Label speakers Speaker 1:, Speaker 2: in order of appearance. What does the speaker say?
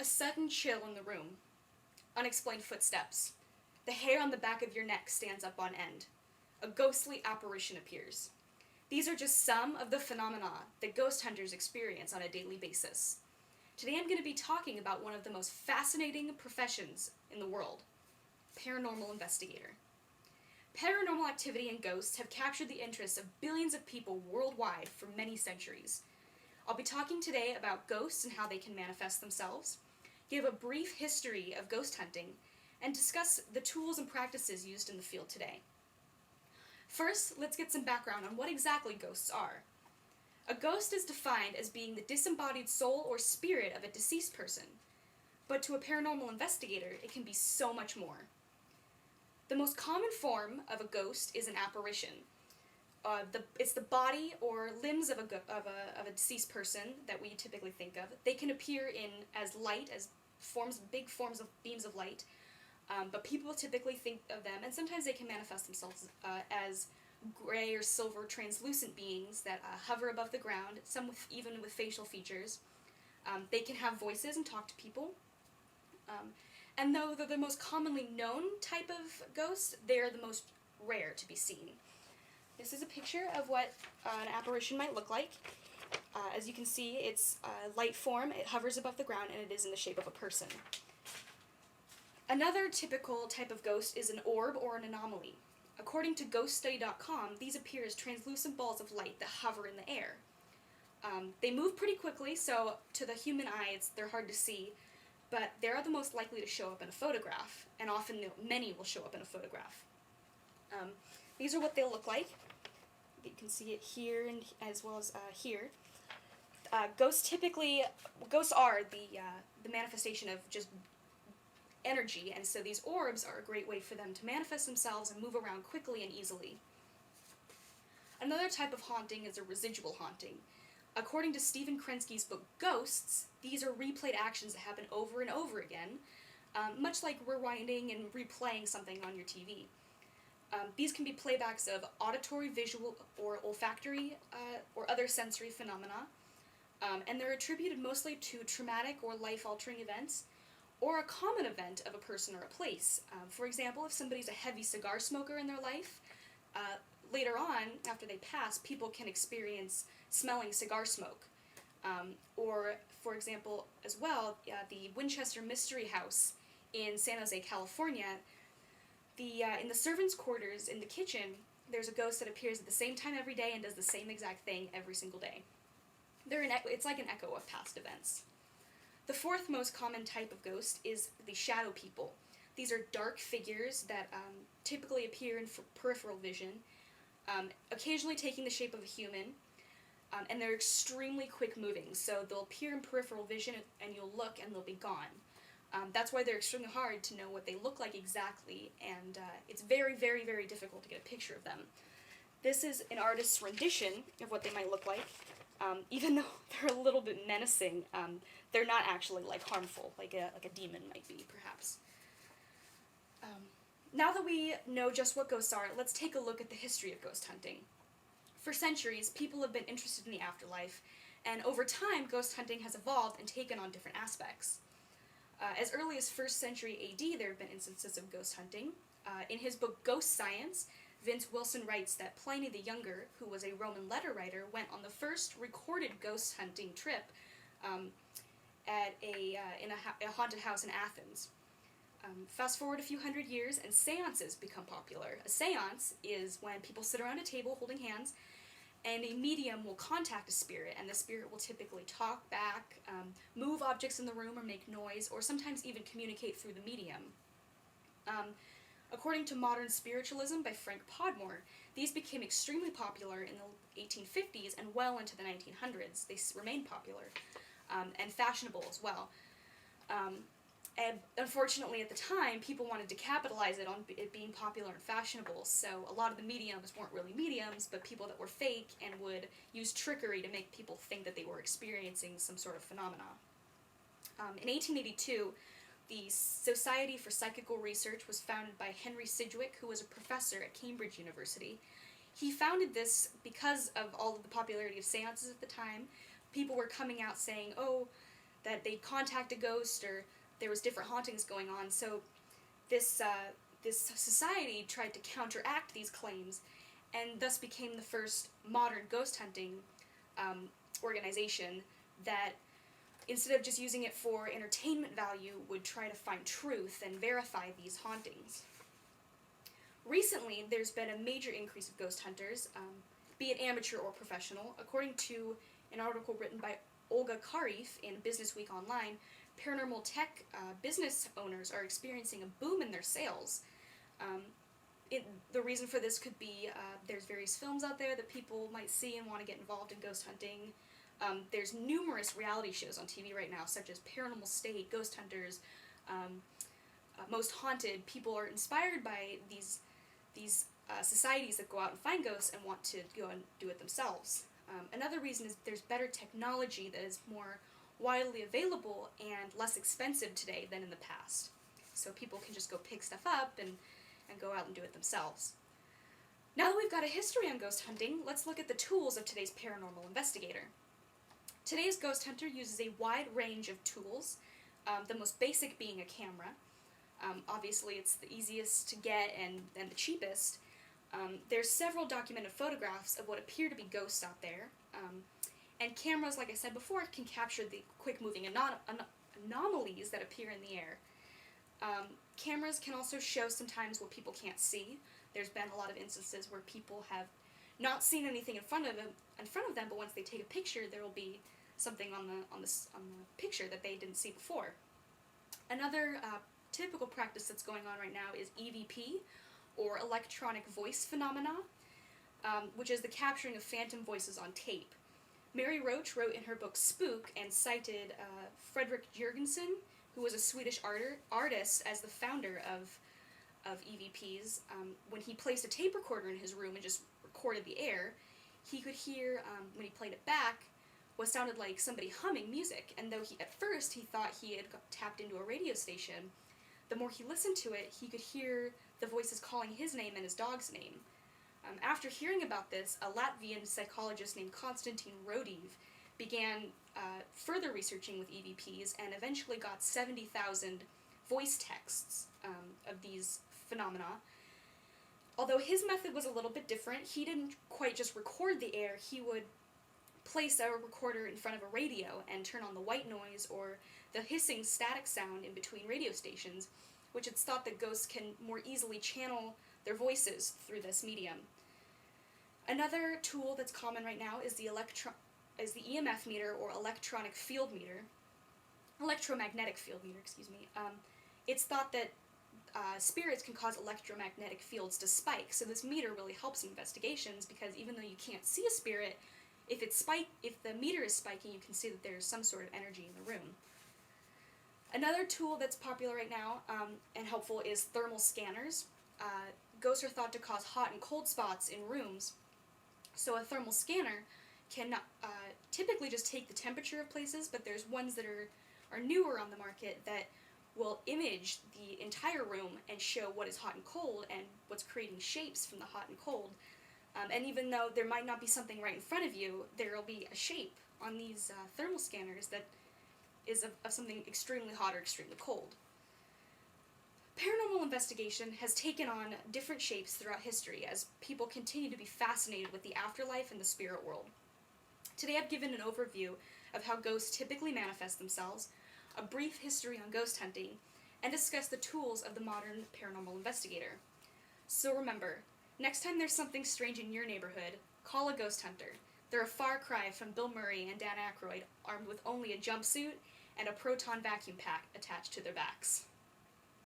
Speaker 1: A sudden chill in the room. Unexplained footsteps. The hair on the back of your neck stands up on end. A ghostly apparition appears. These are just some of the phenomena that ghost hunters experience on a daily basis. Today I'm going to be talking about one of the most fascinating professions in the world, paranormal investigator. Paranormal activity and ghosts have captured the interest of billions of people worldwide for many centuries. I'll be talking today about ghosts and how they can manifest themselves, give a brief history of ghost hunting, and discuss the tools and practices used in the field today. First, let's get some background on what exactly ghosts are. A ghost is defined as being the disembodied soul or spirit of a deceased person, but to a paranormal investigator, it can be so much more. The most common form of a ghost is an apparition. It's the body or limbs of a deceased person that we typically think of. They can appear as light, as big forms of beams of light, but people typically think of them, and sometimes they can manifest themselves as gray or silver translucent beings that hover above the ground, some even with facial features. They can have voices and talk to people. And though they're the most commonly known type of ghost, they're the most rare to be seen. This is a picture of what an apparition might look like. As you can see, it's light form, it hovers above the ground, and it is in the shape of a person. Another typical type of ghost is an orb or an anomaly. According to GhostStudy.com, these appear as translucent balls of light that hover in the air. They move pretty quickly, so to the human eye, they're hard to see, but they are the most likely to show up in a photograph, and often many will show up in a photograph. These are what they look like. You can see it here and as well as here. Ghosts are the manifestation of just energy, and so these orbs are a great way for them to manifest themselves and move around quickly and easily. Another type of haunting is a residual haunting. According to Stephen Krensky's book Ghosts, these are replayed actions that happen over and over again, much like rewinding and replaying something on your TV. These can be playbacks of auditory, visual, or olfactory, or other sensory phenomena, and they're attributed mostly to traumatic or life-altering events, or a common event of a person or a place. For example, if somebody's a heavy cigar smoker in their life, later on, after they pass, people can experience smelling cigar smoke. Or, for example, as well, the Winchester Mystery House in San Jose, California, in the servants' quarters in the kitchen, there's a ghost that appears at the same time every day and does the same exact thing every single day. It's like an echo of past events. The fourth most common type of ghost is the shadow people. These are dark figures that typically appear in peripheral vision, occasionally taking the shape of a human, and they're extremely quick moving, so they'll appear in peripheral vision and you'll look and they'll be gone. That's why they're extremely hard to know what they look like exactly, and it's very, very, very difficult to get a picture of them. This is an artist's rendition of what they might look like. Even though they're a little bit menacing, they're not actually harmful, like a demon might be, perhaps. Now that we know just what ghosts are, let's take a look at the history of ghost hunting. For centuries, people have been interested in the afterlife, and over time, ghost hunting has evolved and taken on different aspects. As early as 1st century AD, there have been instances of ghost hunting. In his book Ghost Science, Vince Wilson writes that Pliny the Younger, who was a Roman letter writer, went on the first recorded ghost hunting trip in a haunted house in Athens. Fast forward a few hundred years, and seances become popular. A seance is when people sit around a table holding hands, and a medium will contact a spirit, and the spirit will typically talk back, move objects in the room, or make noise, or sometimes even communicate through the medium. According to Modern Spiritualism by Frank Podmore, these became extremely popular in the 1850s and well into the 1900s. They remained popular and fashionable as well. And unfortunately, at the time, people wanted to capitalize it on it being popular and fashionable, so a lot of the mediums weren't really mediums, but people that were fake and would use trickery to make people think that they were experiencing some sort of phenomena. In 1882, the Society for Psychical Research was founded by Henry Sidgwick, who was a professor at Cambridge University. He founded this because of all of the popularity of seances at the time. People were coming out saying, oh, that they'd contact a ghost or there was different hauntings going on. So this society tried to counteract these claims and thus became the first modern ghost hunting organization that, instead of just using it for entertainment value, would try to find truth and verify these hauntings. Recently, there's been a major increase of ghost hunters, be it amateur or professional. According to an article written by Olga Karif in Business Week Online, paranormal tech business owners are experiencing a boom in their sales. The reason for this could be there's various films out there that people might see and want to get involved in ghost hunting. There's numerous reality shows on TV right now, such as Paranormal State, Ghost Hunters, Most Haunted. People are inspired by these societies that go out and find ghosts and want to go and do it themselves. Another reason is there's better technology that is more widely available and less expensive today than in the past. So people can just go pick stuff up and go out and do it themselves. Now that we've got a history on ghost hunting, let's look at the tools of today's paranormal investigator. Today's ghost hunter uses a wide range of tools, the most basic being a camera. Obviously, it's the easiest to get and the cheapest. There's several documented photographs of what appear to be ghosts out there. And cameras, like I said before, can capture the quick-moving anomalies that appear in the air. Cameras can also show sometimes what people can't see. There's been a lot of instances where people have not seen anything in front of them, but once they take a picture, there will be something on the picture that they didn't see before. Another typical practice that's going on right now is EVP, or electronic voice phenomena, which is the capturing of phantom voices on tape. Mary Roach wrote in her book Spook and cited Fredrik Jurgensen, who was a Swedish artist, as the founder of EVPs. When he placed a tape recorder in his room and just recorded the air, he could hear, when he played it back, what sounded like somebody humming music. And though at first he thought he had tapped into a radio station, the more he listened to it, he could hear the voices calling his name and his dog's name. After hearing about this, a Latvian psychologist named Konstantin Rodiv began further researching with EVPs and eventually got 70,000 voice texts of these phenomena. Although his method was a little bit different, he didn't quite just record the air, he would place a recorder in front of a radio and turn on the white noise or the hissing static sound in between radio stations, which it's thought that ghosts can more easily channel their voices through this medium. Another tool that's common right now is the EMF meter, or electromagnetic field meter. It's thought that spirits can cause electromagnetic fields to spike, so this meter really helps in investigations, because even though you can't see a spirit, if the meter is spiking, you can see that there's some sort of energy in the room. Another tool that's popular right now and helpful is thermal scanners. Ghosts are thought to cause hot and cold spots in rooms, so a thermal scanner can typically just take the temperature of places, but there's ones that are newer on the market that will image the entire room and show what is hot and cold and what's creating shapes from the hot and cold. And even though there might not be something right in front of you, there will be a shape on these thermal scanners that is of something extremely hot or extremely cold. Paranormal investigation has taken on different shapes throughout history as people continue to be fascinated with the afterlife and the spirit world. Today I've given an overview of how ghosts typically manifest themselves, a brief history on ghost hunting, and discussed the tools of the modern paranormal investigator. So remember, next time there's something strange in your neighborhood, call a ghost hunter. They're a far cry from Bill Murray and Dan Aykroyd, armed with only a jumpsuit and a proton vacuum pack attached to their backs.